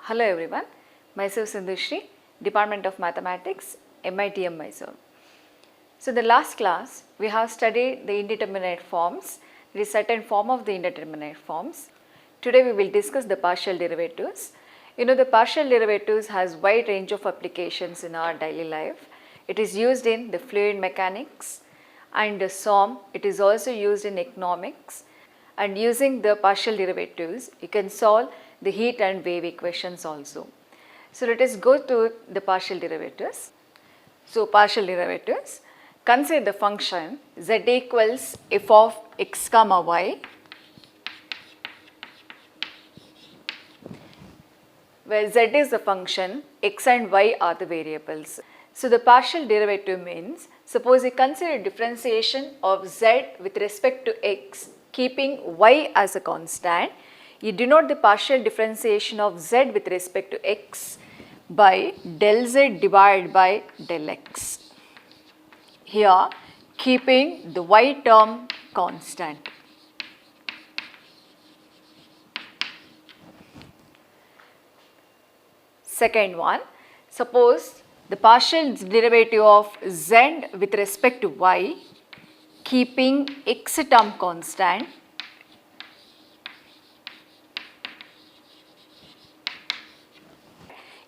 Hello everyone, myself Sindhushri, Department of Mathematics, MITM Mysore. So in the last class, we have studied the indeterminate forms, the certain form of the indeterminate forms. Today we will discuss the partial derivatives. You know, the partial derivatives has wide range of applications in our daily life. It is used in the fluid mechanics and the SOM. It is also used in economics, and using the partial derivatives, you can solve the heat and wave equations also. So let us go to the partial derivatives. So partial derivatives, consider the function z equals f of x comma y, where z is the function, x and y are the variables. So the partial derivative means, suppose you consider differentiation of z with respect to x, keeping y as a constant. You denote the partial differentiation of z with respect to x by del z divided by del x. Here, keeping the y term constant. Second one, suppose the partial derivative of z with respect to y, keeping x term constant,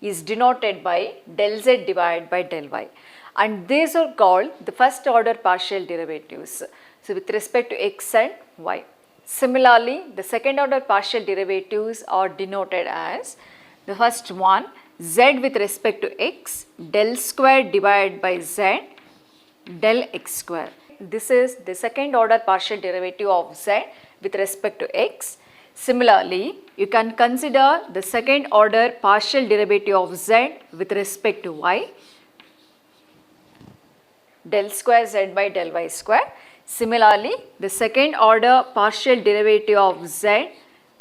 is denoted by del z divided by del y, and these are called the first order partial derivatives. So with respect to x and y. Similarly, the second order partial derivatives are denoted as the first one, z with respect to x, del square divided by z, del x square. This is the second order partial derivative of z with respect to x. Similarly, you can consider the second order partial derivative of z with respect to y, del square z by del y square. Similarly, the second order partial derivative of z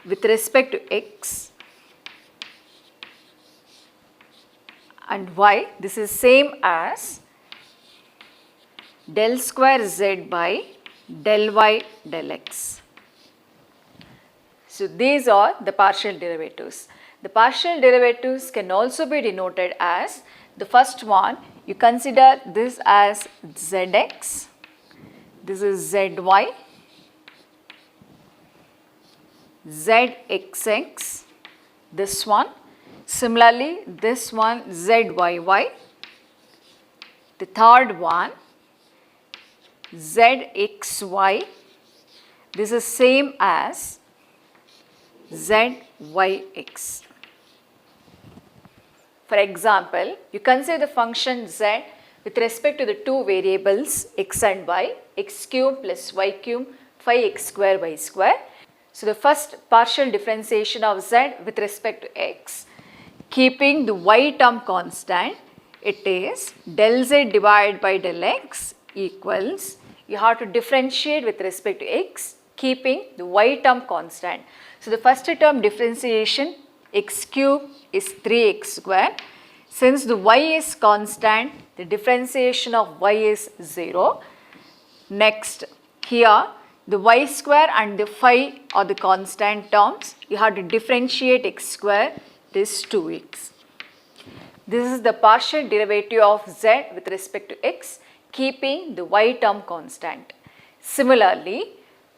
with respect to x and y, this is same as del square z by del y del x. So these are the partial derivatives. The partial derivatives can also be denoted as the first one, you consider this as zx, this is zy, zxx, this one. Similarly, this one zyy, the third one zxy, this is same as zyx. For example, you consider the function z with respect to the two variables x and y, x cube plus y cube 5x square y square. So the first partial differentiation of z with respect to x, keeping the y term constant, it is del z divided by del x equals, you have to differentiate with respect to x, keeping the y term constant. So the first term differentiation, x cube is 3x square. Since the y is constant, the differentiation of y is 0. Next, here the y square and the phi are the constant terms. You have to differentiate x square, this 2x. This is the partial derivative of z with respect to x, keeping the y term constant. Similarly,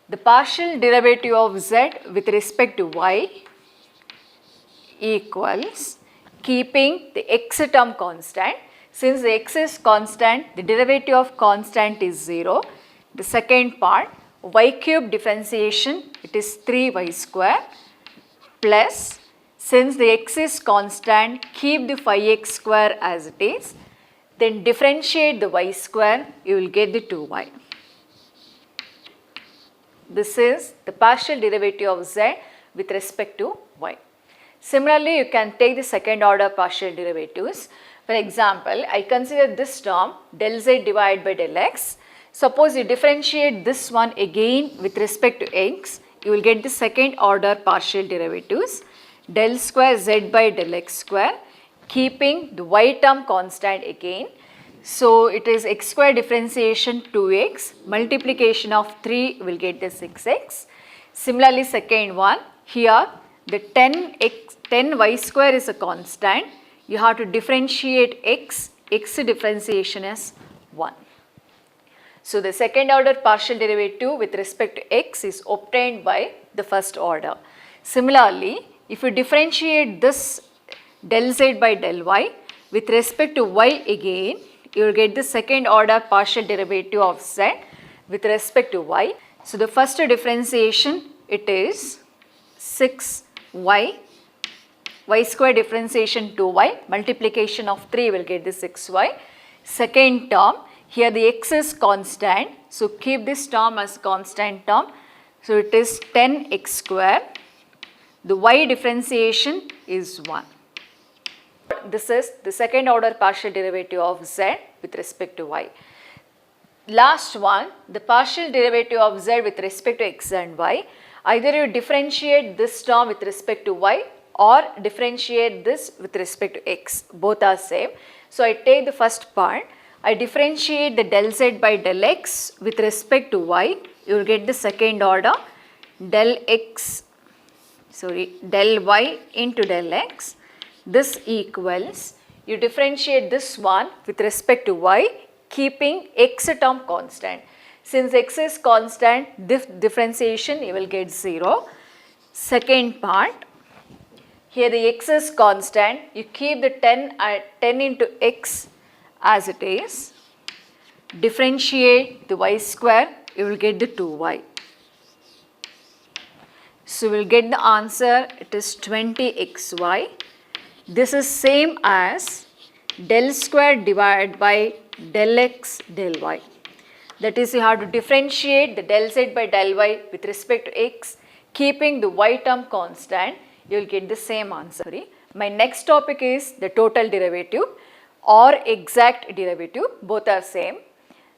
the partial derivative of z with respect to y equals keeping the x term constant. Since the x is constant, the derivative of constant is 0. The second part, y cube differentiation, it is 3y square plus, since the x is constant, keep the 5x square as it is, then differentiate the y square, you will get the 2y. This is the partial derivative of z with respect to y. Similarly, you can take the second order partial derivatives. For example, I consider this term del z divided by del x. Suppose you differentiate this one again with respect to x, you will get the second order partial derivatives, del square z by del x square, keeping the y term constant again. So it is x square differentiation 2x, multiplication of 3 will get the 6x. Similarly, second one, here the 10 y square is a constant. You have to differentiate x differentiation is 1. So the second order partial derivative with respect to x is obtained by the first order. Similarly, if you differentiate this del z by del y with respect to y again, you will get the second order partial derivative of z with respect to y. So the first differentiation, it is 6y, y square differentiation 2y, multiplication of 3 will get the 6y. Second term, here the x is constant, so keep this term as constant term. So it is 10x square. The y differentiation is 1. This is the second order partial derivative of z with respect to y. Last one, the partial derivative of z with respect to x and y. Either you differentiate this term with respect to y or differentiate this with respect to x. Both are same. So I take the first part. I differentiate the del z by del x with respect to y. You will get the second order del y into del x. This equals, you differentiate this one with respect to y, keeping x term constant. Since x is constant, this differentiation you will get 0. Second part, here the x is constant, you keep the 10 into x as it is, differentiate the y square, you will get the 2y. So we will get the answer, it is 20xy. This is same as del square divided by del x del y. That is, you have to differentiate the del z by del y with respect to x, keeping the y term constant, you will get the same answer. My next topic is the total derivative or exact derivative, both are same.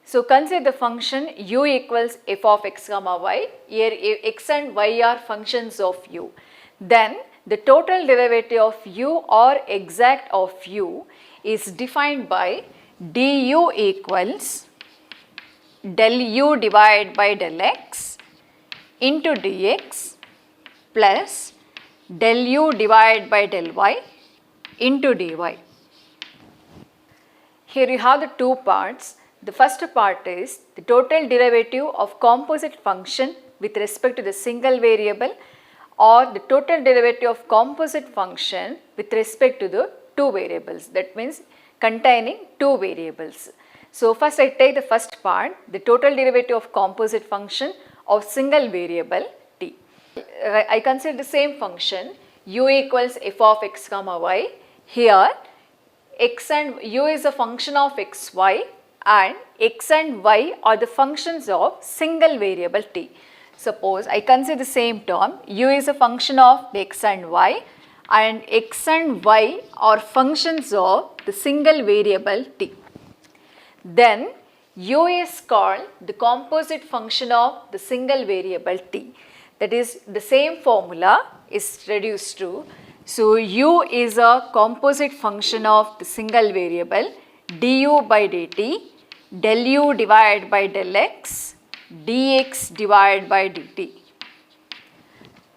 So consider the function u equals f of x comma y, here x and y are functions of u. Then the total derivative of u or exact of u is defined by du equals del u divided by del x into dx plus del u divided by del y into dy. Here you have the two parts. The first part is the total derivative of composite function with respect to the single variable or the total derivative of composite function with respect to the two variables, that means containing two variables. So first I take the first part, the total derivative of composite function of single variable t. I consider the same function u equals f of x comma y. Here x and u is a function of xy and x and y are the functions of single variable t. Suppose I consider the same term, u is a function of the x and y are functions of the single variable t. Then u is called the composite function of the single variable t. That is, the same formula is reduced to, so u is a composite function of the single variable du by dt, del u divided by del x, dx divided by dt.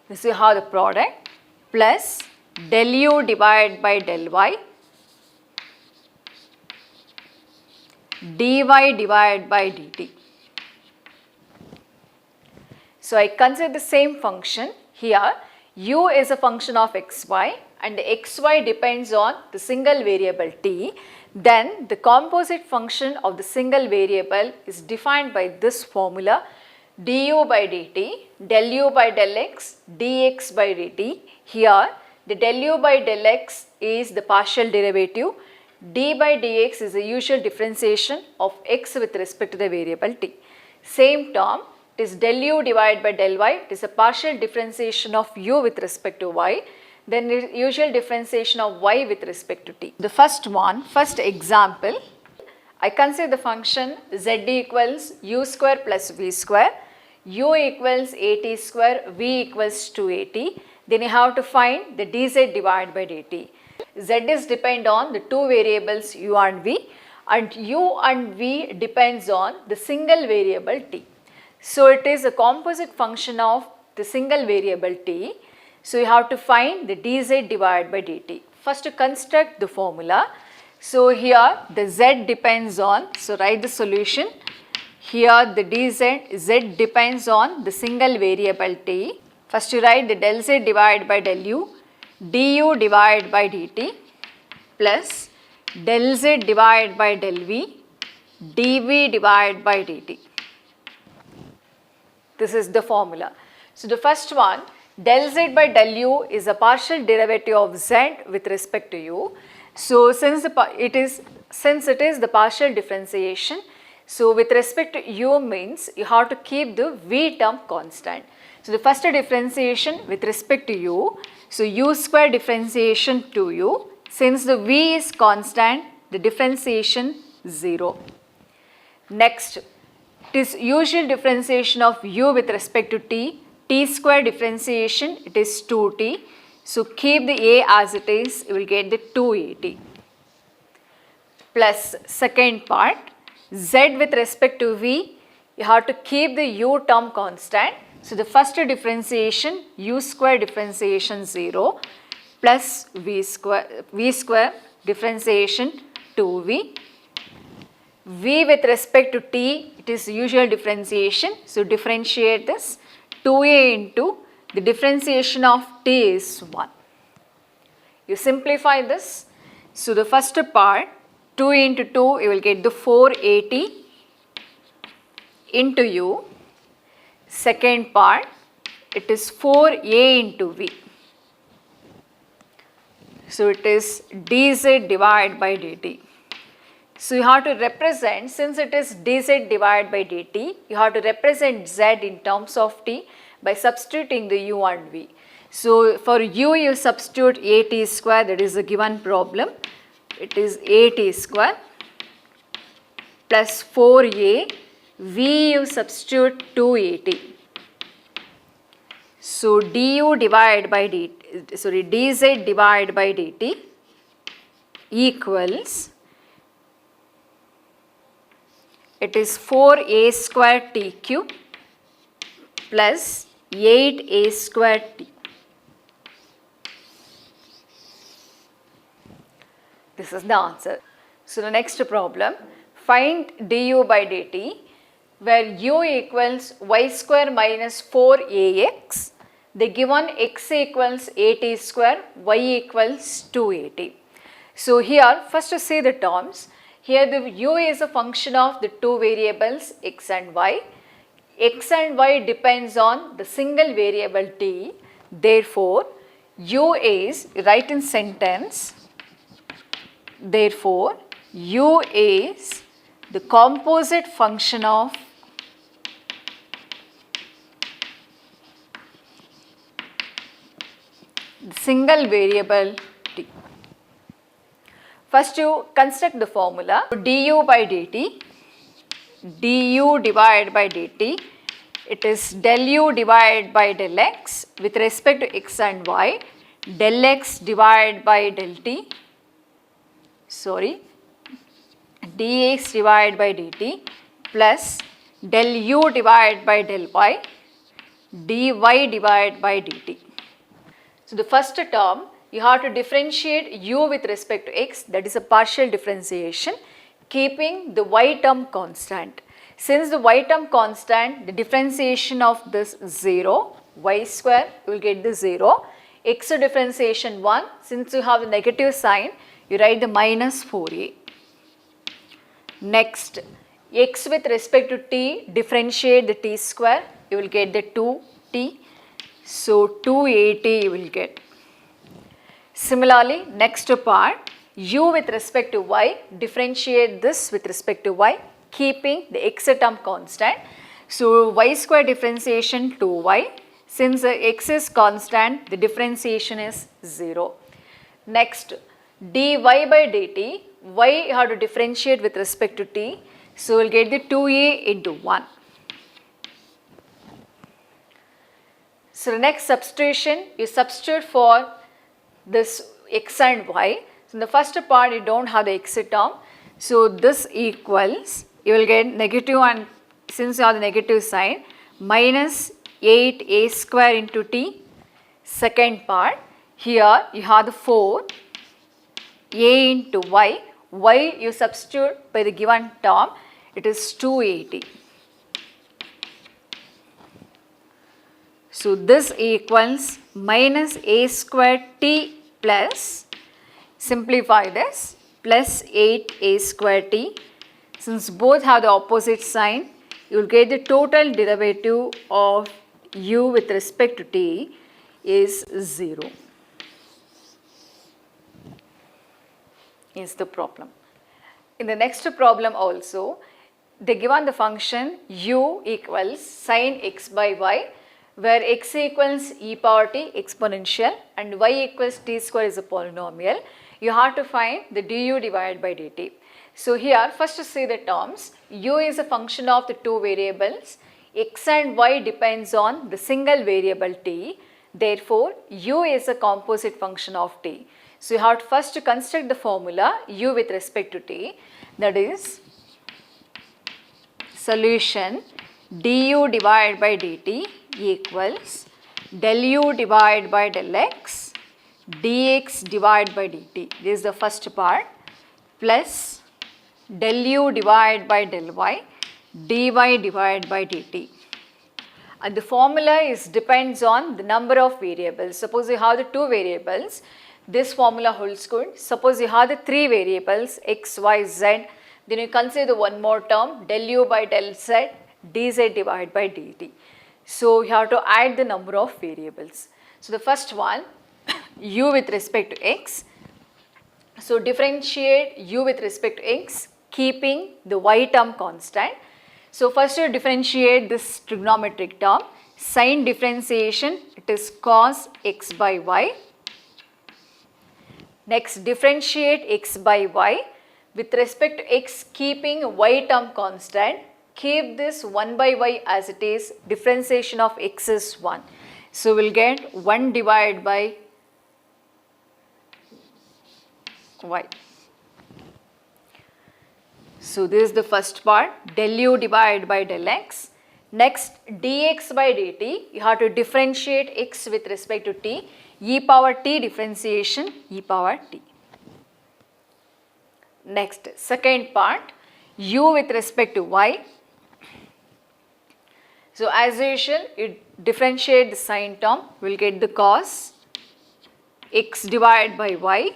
This is how the product plus del u divided by del y, dy divided by dt. So I consider the same function here. U is a function of xy and the xy depends on the single variable t. Then the composite function of the single variable is defined by this formula du by dt, del u by del x, dx by dt. Here the del u by del x is the partial derivative, d by dx is the usual differentiation of x with respect to the variable t. Same term, it is del u divided by del y, it is a partial differentiation of u with respect to y, then the usual differentiation of y with respect to t. The first example, I consider the function z equals u square plus v square, u equals at square, v equals 2at, then you have to find the dz divided by dt. Z is depend on the two variables u and v, and u and v depends on the single variable t. So it is a composite function of the single variable t. So you have to find the dz divided by dt. First to construct the formula. So here the z depends on, so write the solution. Here the z depends on the single variable t. First you write the del z divided by del u, du divided by dt plus del z divided by del v, dv divided by dt. This is the formula. So the first one, del z by del u is a partial derivative of z with respect to u. So since it is the partial differentiation, so with respect to u means you have to keep the v term constant. So the first differentiation with respect to u, so u square differentiation to u, since the v is constant, the differentiation 0. Next, it is usual differentiation of u with respect to t square differentiation, it is 2t. So keep the a as it is, you will get the 2at. Plus second part, z with respect to v, you have to keep the u term constant. So the first differentiation, u square differentiation 0 plus v square differentiation 2v. V with respect to t, it is usual differentiation. So differentiate this, 2a into the differentiation of t is 1. You simplify this. So the first part, 2 into 2, you will get the 4at into u. Second part, it is 4a into v. So it is dz divided by dt. So you have to represent, since it is dz divided by dt, you have to represent z in terms of t by substituting the u and v. So for u you substitute at square, that is a given problem. It is at square plus 4a, v you substitute 2at. So du divided by dt, sorry, dz divided by dt equals, it is 4a square t cube plus 8a square t. This is the answer. So the next problem, find du by dt where u equals y square minus 4ax, the given x equals at square, y equals 2at. So here first to see the terms. Here the u is a function of the two variables x and y. X and y depends on the single variable t. Therefore, u is, write in sentence, therefore u is the composite function of the single variable t. First you construct the formula. Du by dt, du divided by dt, it is del u divided by del x with respect to x and y, del x divided by del t, sorry, dx divided by dt plus del u divided by del y, dy divided by dt. So the first term, you have to differentiate u with respect to x, that is a partial differentiation, keeping the y term constant. Since the y term constant, the differentiation of this 0, y square, you will get the 0, x differentiation 1, since you have the negative sign, you write the minus 4a. Next, x with respect to t, differentiate the t square, you will get the 2t, so 2at you will get. Similarly, next part, u with respect to y, differentiate this with respect to y, keeping the x term constant. So y square differentiation 2y, since x is constant, the differentiation is 0. Next, dy by dt, y you have to differentiate with respect to t, so we will get the 2a into 1. So the next substitution, you substitute for this x and y. So in the first part you don't have the x term, so this equals, you will get negative, and since you have the negative sign, minus 8a square into t. second part, here you have the 4 a into y, you substitute by the given term, it is 280. So this equals minus a square t plus, simplify this, plus 8a square t. Since both have the opposite sign, you will get the total derivative of u with respect to t is 0. Is the problem. In the next problem also, they given the function u equals sin x by y, where x equals e power t exponential and y equals t square is a polynomial. You have to find the du divided by dt. So here first to see the terms, u is a function of the two variables, x and y depends on the single variable t, therefore u is a composite function of t. So you have to first to construct the formula u with respect to t, that is solution du divided by dt equals del u divided by del x dx divided by dt. This is the first part, plus del u divided by del y dy divided by dt. And the formula is depends on the number of variables. Suppose you have the two variables, this formula holds good. Suppose you have the three variables x, y, z, then you consider the one more term del u by del z dz divided by dt. So you have to add the number of variables. So the first one u with respect to x. So differentiate u with respect to x keeping the y term constant. So first you differentiate this trigonometric term, sin differentiation, it is cos x by y. Next differentiate x by y with respect to x keeping y term constant, keep this 1 by y as it is, differentiation of x is 1. So we will get 1 divided by y. So this is the first part, del u divided by del x. Next dx by dt, you have to differentiate x with respect to t, e power t differentiation e power t. Next second part, u with respect to y. So as usual, you differentiate the sine term, we will get the cos x divided by y.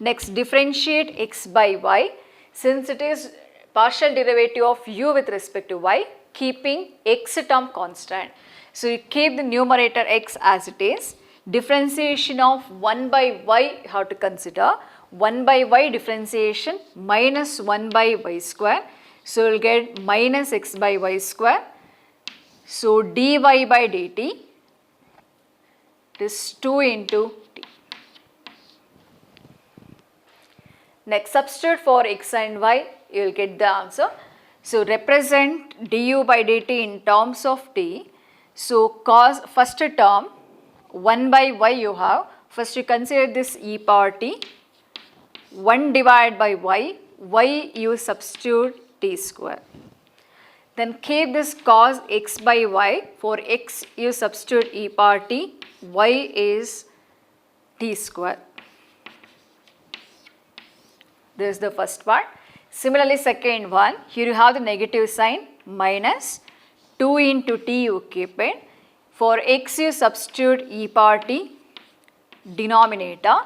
Next differentiate x by y, since it is partial derivative of u with respect to y, keeping x term constant. So you keep the numerator x as it is, differentiation of 1 by y you have to consider, 1 by y differentiation minus 1 by y square. So you will get minus x by y square. So dy by dt, it is 2 into t. Next substitute for x and y, you will get the answer. So represent du by dt in terms of t. So cos first term 1 by y you have, first you consider this e power t, 1 divided by y you substitute t square. Then keep this cos x by y, for x you substitute e power t, y is t square. This is the first part. Similarly second one, here you have the negative sign, minus 2 into t you keep it, for x you substitute e power t, denominator,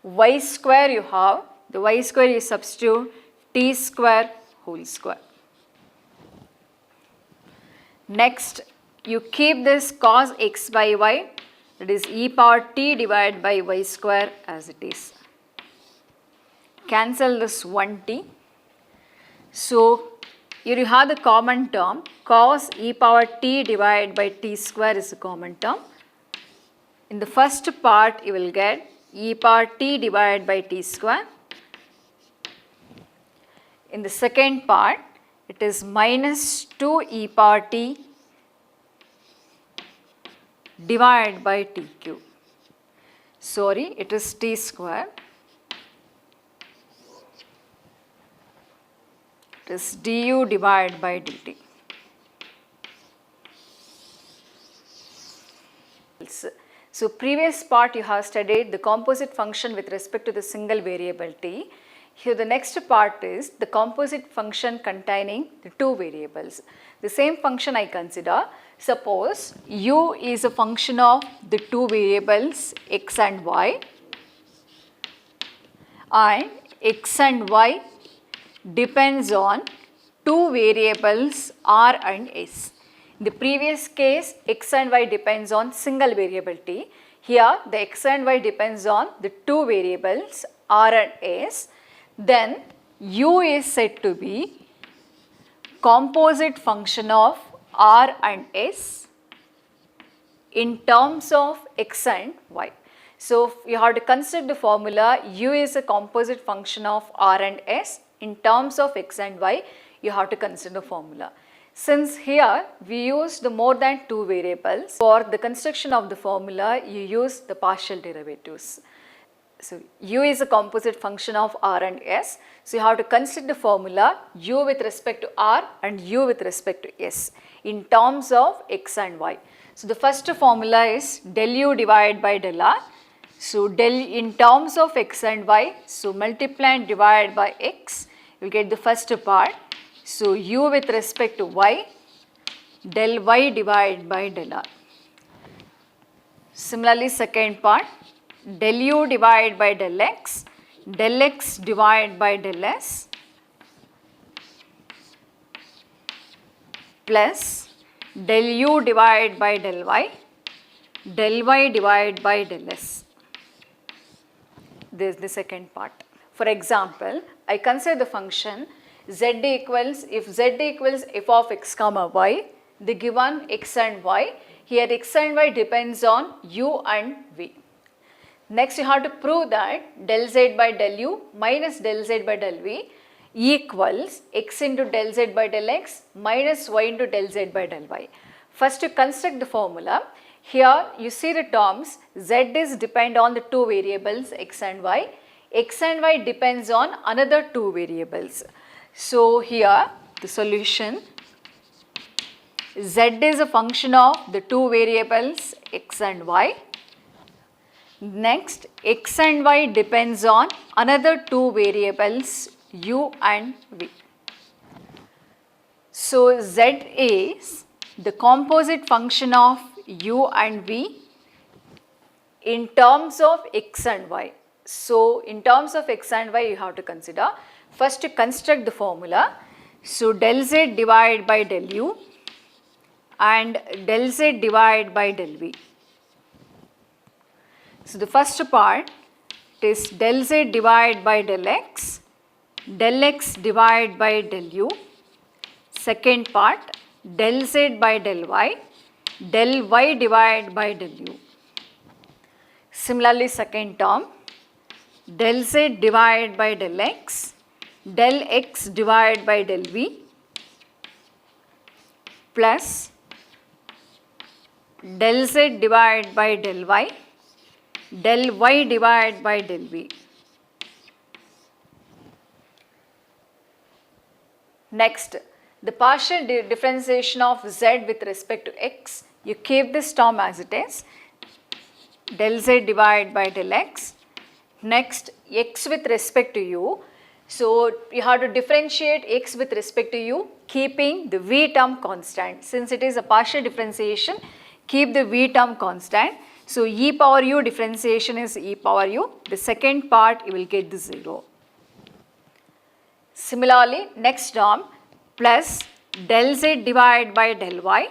y square you have, the y square you substitute t square whole square. Next you keep this cos x by y, that is e power t divided by y square as it is. Cancel this 1t. So here you have the common term, cos e power t divided by t square is a common term. In the first part you will get e power t divided by t square. In the second part it is minus 2 e power t divided by t cube. Sorry, it is t square. It is du divided by dt. So previous part you have studied the composite function with respect to the single variable t. Here the next part is the composite function containing the two variables. The same function I consider. Suppose u is a function of the two variables x and y, and x and y depends on two variables r and s. In the previous case, x and y depends on single variable t. Here the x and y depends on the two variables r and s. Then u is said to be composite function of r and s in terms of x and y. So you have to consider the formula u is a composite function of r and s in terms of x and y. You have to consider the formula. Since here we use the more than two variables, for the construction of the formula you use the partial derivatives. So u is a composite function of r and s. So you have to consider the formula u with respect to r and u with respect to s in terms of x and y. So the first formula is del u divided by del r. So del in terms of x and y, so multiply and divide by x, you will get the first part. So u with respect to y, del y divided by del r. Similarly second part, del u divided by del x divided by del s, plus del u divided by del y divided by del s. This is the second part. For example, I consider the function z equals, if z equals f of x comma y, the given x and y, here x and y depends on u and v. Next you have to prove that del z by del u minus del z by del v equals x into del z by del x minus y into del z by del y. First to construct the formula, here you see the terms z is depend on the two variables x and y depends on another two variables. So here the solution, z is a function of the two variables x and y. Next x and y depends on another two variables u and v. So z is the composite function of u and v in terms of x and y. So in terms of x and y you have to consider. First to construct the formula, so del z divided by del u and del z divided by del v. So the first part is del z divided by del x divided by del u. Second part, del z by del y divided by del u. Similarly second term, del z divided by del x divided by del v plus del z divided by del y divided by del v. Next, the partial differentiation of z with respect to x, you keep this term as it is, del z divided by del x. Next, x with respect to u. So you have to differentiate x with respect to u keeping the v term constant. Since it is a partial differentiation, keep the v term constant. So e power u differentiation is e power u. The second part you will get the 0. Similarly, next term plus del z divided by del y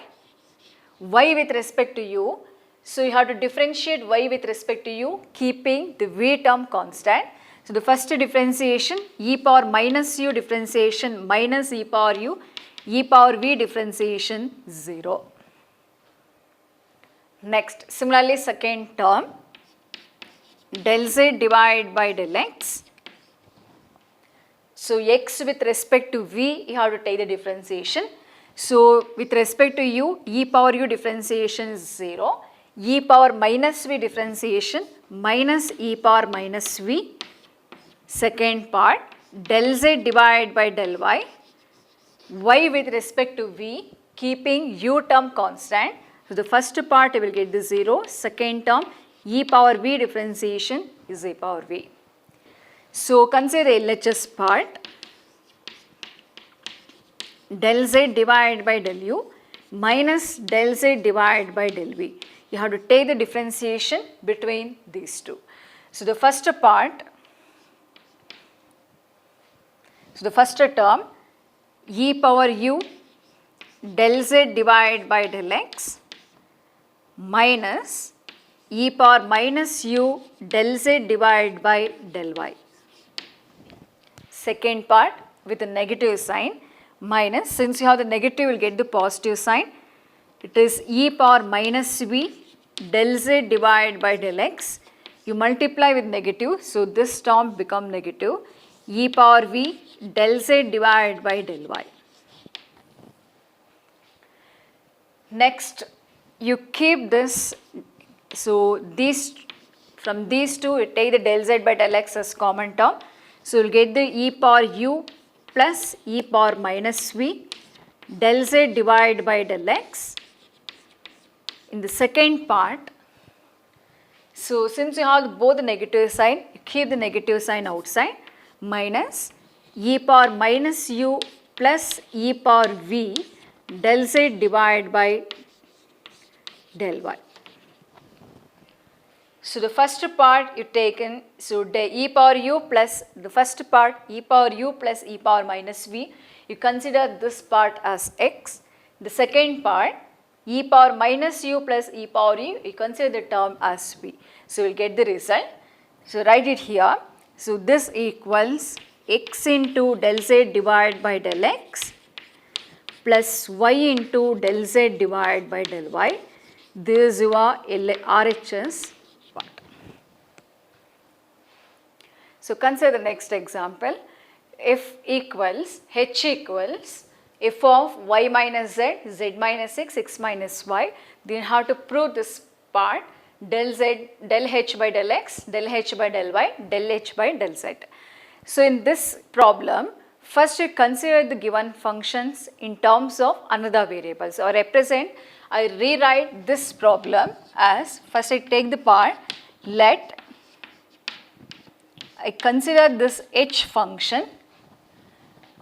with respect to u. So you have to differentiate y with respect to u keeping the v term constant. So the first differentiation, e power minus u differentiation minus e power u, e power v differentiation 0. Next, similarly second term, del z divided by del x. So x with respect to v, you have to take the differentiation. So with respect to u, e power u differentiation is 0. E power minus v differentiation minus e power minus v. Second part, del z divided by del y with respect to v keeping u term constant So the first part I will get the 0, second term e power v differentiation is a power v. So consider the LHS part, del z divided by del u minus del z divided by del v. You have to take the differentiation between these two. So the first part, so the first term e power u del z divided by del x minus e power minus u del z divided by del y. Second part with a negative sign minus, since you have the negative, you will get the positive sign. It is e power minus v del z divided by del x. You multiply with negative, so this term become negative, e power v del z divided by del y. Next, you keep this, so these, from these two, you take the del z by del x as common term. So you will get the e power u plus e power minus v del z divided by del x. In the second part, so since you have both the negative sign, you keep the negative sign outside, minus e power minus u plus e power v del z divided by del y. So the first part you taken, so the e power u plus the first part e power u plus e power minus v, you consider this part as x. The second part e power minus u plus e power u, you consider the term as v. So we will get the result. So write it here. So this equals x into del z divided by del x plus y into del z divided by del y. This is your RHS part. So consider the next example. If equals, h equals f of y minus z, z minus x minus y, then you have to prove this part del z, del h by del x, del h by del y, del h by del z. So in this problem, first you consider the given functions in terms of another variables, or represent, I rewrite this problem as, first I take the part, let I consider this h function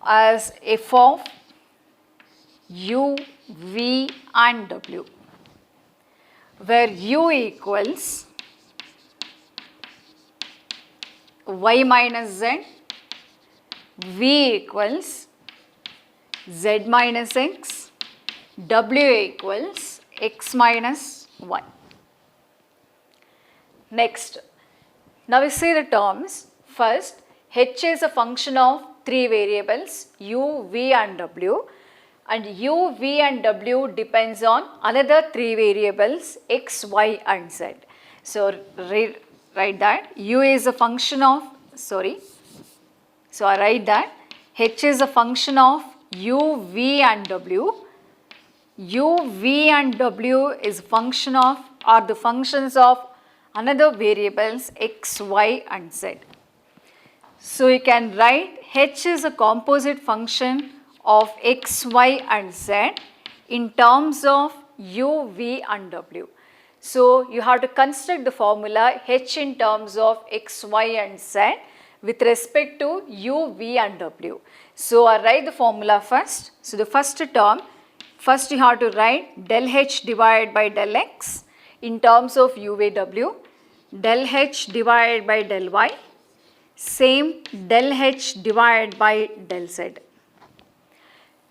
as f of u, v and w, where u equals y minus z, v equals z minus x, w equals x minus 1. Next, now we see the terms. First, h is a function of three variables u, v and w, and u, v and w depends on another three variables x, y and z. So write that u is a function of, so I write that h is a function of u, v and w. U, v and w is a function of, are the functions of another variables x, y and z. So you can write h is a composite function of x, y and z in terms of u, v and w. So you have to construct the formula h in terms of x, y and z with respect to u, v and w. So I write the formula first. So the first term, first you have to write del h divided by del x in terms of u, v, w, del h divided by del y, same del h divided by del z.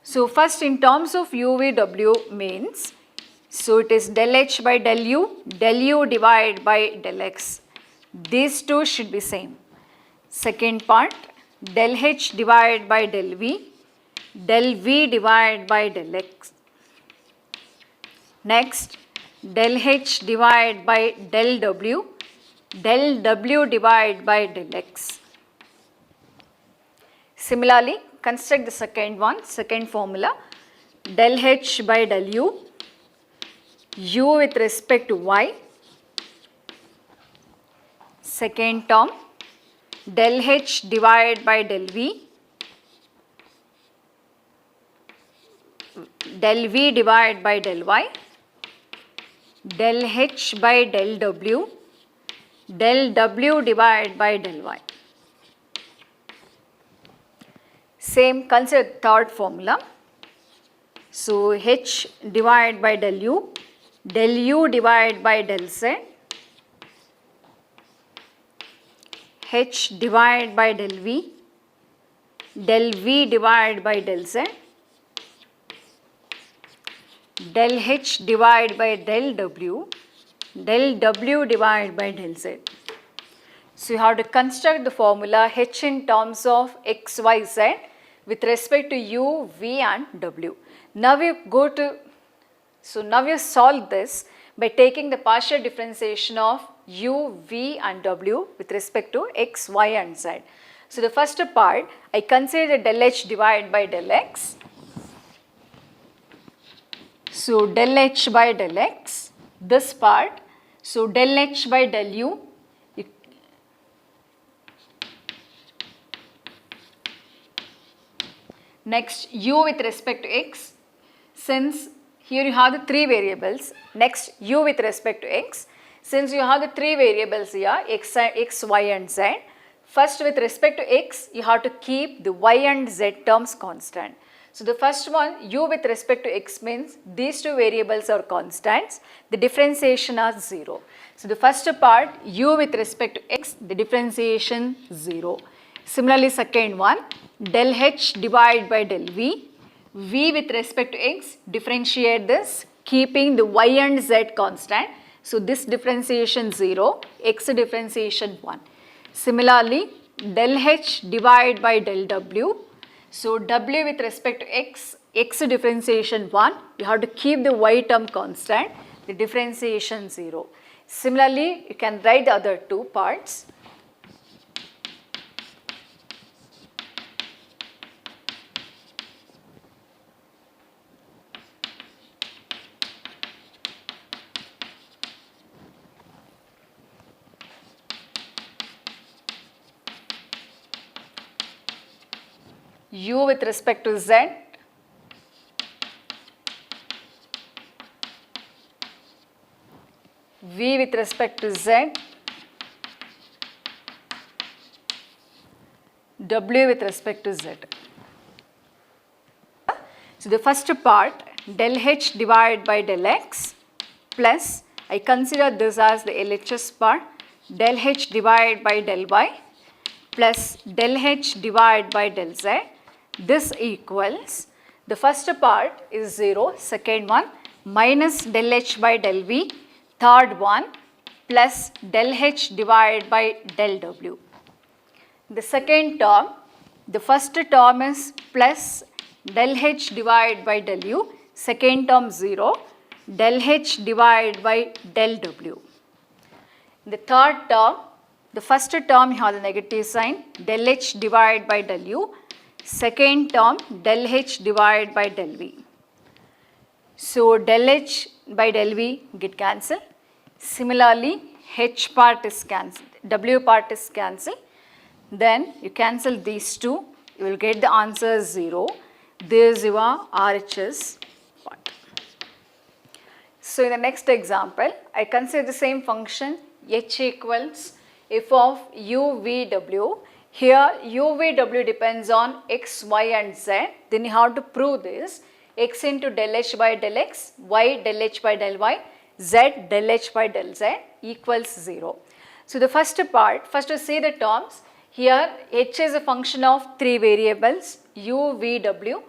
So first in terms of u, v, w means, so it is del h by del u divided by del x. These two should be same. Second part, del h divided by del v divided by del x. Next, del h divided by del w divided by del x. Similarly, construct the second one, second formula, del h by del u with respect to y. Second term, del h divided by del v divided by del y. del H by del W divided by del Y. Same, consider third formula. So H divided by del U divided by del Z, H divided by del V divided by del Z, del H divided by del W divided by del Z. So you have to construct the formula H in terms of X, Y, Z with respect to U, V and W. Now you solve this by taking the partial differentiation of U, V and W with respect to X, Y and Z. So the first part, I consider del H divided by del X. So del H by del X, this part, so del H by del U, next U with respect to X, since here you have the three variables, next U with respect to X, since you have the three variables here, X, Y and Z, first with respect to X, you have to keep the Y and Z terms constant. So the first one, U with respect to X means these two variables are constants, the differentiation are 0. So the first part, U with respect to X, the differentiation 0. Similarly, second one, del H divided by del V with respect to X, differentiate this, keeping the Y and Z constant. So this differentiation 0, X differentiation 1. Similarly, del H divided by del W. So W with respect to X differentiation 1, you have to keep the Y term constant, the differentiation 0. Similarly, you can write the other two parts. U with respect to Z, V with respect to Z, W with respect to Z. So the first part, del H divided by del X plus, I consider this as the LHS part, del H divided by del Y plus del H divided by del Z. This equals, the first part is 0, second one minus del H by del V, third one plus del H divided by del W. The second term, the first term is plus del H divided by del U, second term 0, del H divided by del W. The third term, the first term you have the negative sign, del H divided by del U, second term del H divided by del V. So del H by del V get cancelled. Similarly, H part is cancelled, W part is cancelled. Then you cancel these two, you will get the answer 0. This is your RHS part. So in the next example, I consider the same function H equals f of U, V, W. Here U, V, W depends on X, Y and Z. Then you have to prove this. X into del H by del X, Y del H by del Y, Z del H by del Z equals 0. So the first part, first to see the terms. Here H is a function of three variables U, V, W,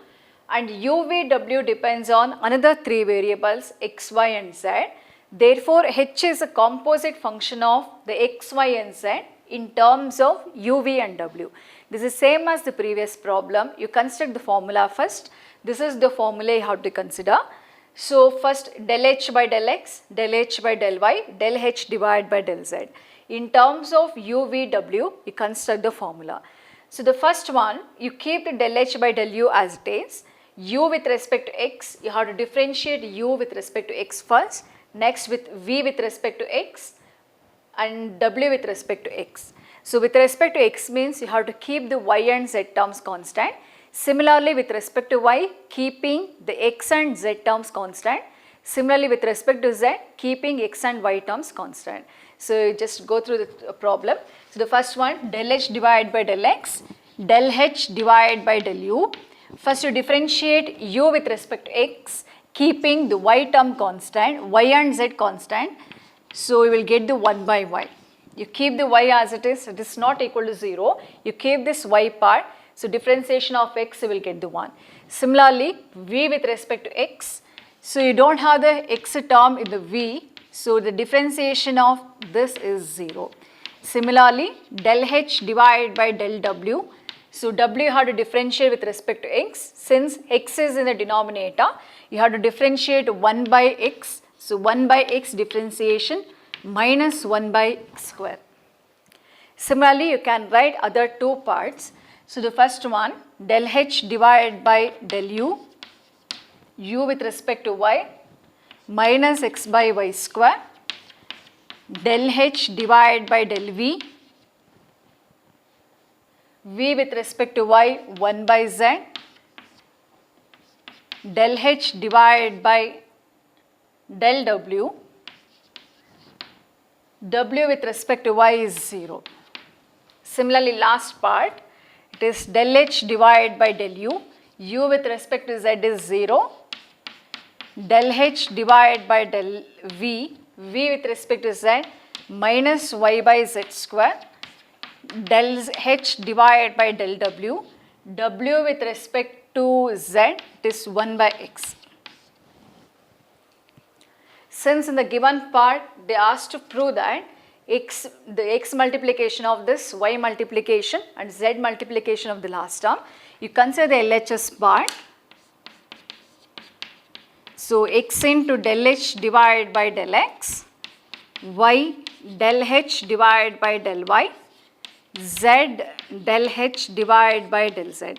and U, V, W depends on another three variables X, Y and Z. Therefore H is a composite function of the X, Y and Z in terms of U, V and W. This is same as the previous problem. You construct the formula first. This is the formula you have to consider. So first del H by del X, del H by del Y, del H divided by del Z. In terms of U, V, W, you construct the formula. So the first one, you keep the del H by del U as it is. U with respect to X, you have to differentiate U with respect to X first. Next with V with respect to X and W with respect to X. So with respect to X means you have to keep the Y and Z terms constant. Similarly with respect to Y, keeping the X and Z terms constant. Similarly, with respect to z, keeping x and y terms constant. So you just go through the problem. So the first one, del h divided by del x, del h divided by del u. First you differentiate u with respect to x, keeping the y term constant, y and z constant. So you will get the 1 by y. You keep the y as it is not equal to 0. You keep this y part, so differentiation of x you will get the 1. Similarly, v with respect to x, so you don't have the x term in the v, so the differentiation of this is 0. Similarly, del h divided by del w, so w you have to differentiate with respect to x. Since x is in the denominator, you have to differentiate 1 by x, so 1 by x differentiation minus 1 by x square. Similarly, you can write other two parts. So the first one, del h divided by del u with respect to y, minus x by y square, del h divided by del v with respect to y, 1 by z, del h divided by del w with respect to y is 0. Similarly, last part, it is del h divided by del u with respect to z is 0, del h divided by del v with respect to z minus y by z square, del h divided by del w with respect to z, it is 1 by x. Since in the given part they asked to prove that the x multiplication of this, y multiplication and z multiplication of the last term, you consider the LHS part. So x into del h divided by del x, y del h divided by del y, z del h divided by del z.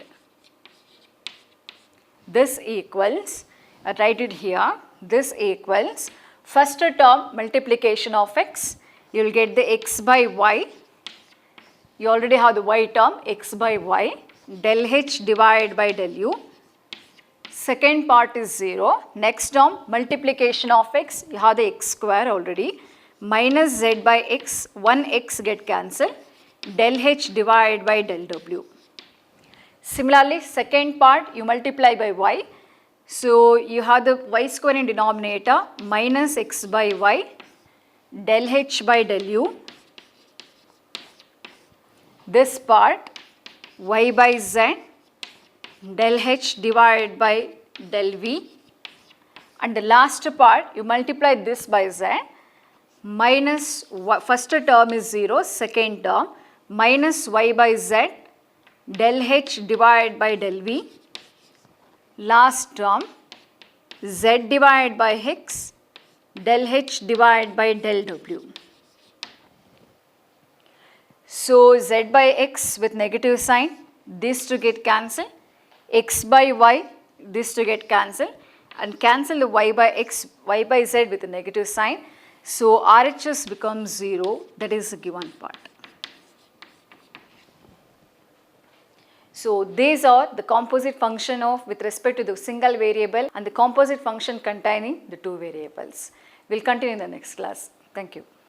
This equals, I write it here, this equals first term multiplication of x, you will get the x by y, you already have the y term, x by y, del h divided by del u, second part is 0, next term multiplication of x, you have the x square already, minus z by x, 1x get cancelled, del h divided by del w. Similarly, second part you multiply by y, so you have the y square in denominator, minus x by y, del h by del u, this part y by z, del h divided by del v, and the last part you multiply this by z, minus first term is 0, second term, minus y by z, del h divided by del v, last term z divided by x, del h divided by del w. So z by x with negative sign, this to get cancelled, x by y, this to get cancelled, and cancel the y by x, y by z with a negative sign. So RHS becomes 0, that is the given part. So these are the composite function of with respect to the single variable and the composite function containing the two variables. We will continue in the next class. Thank you.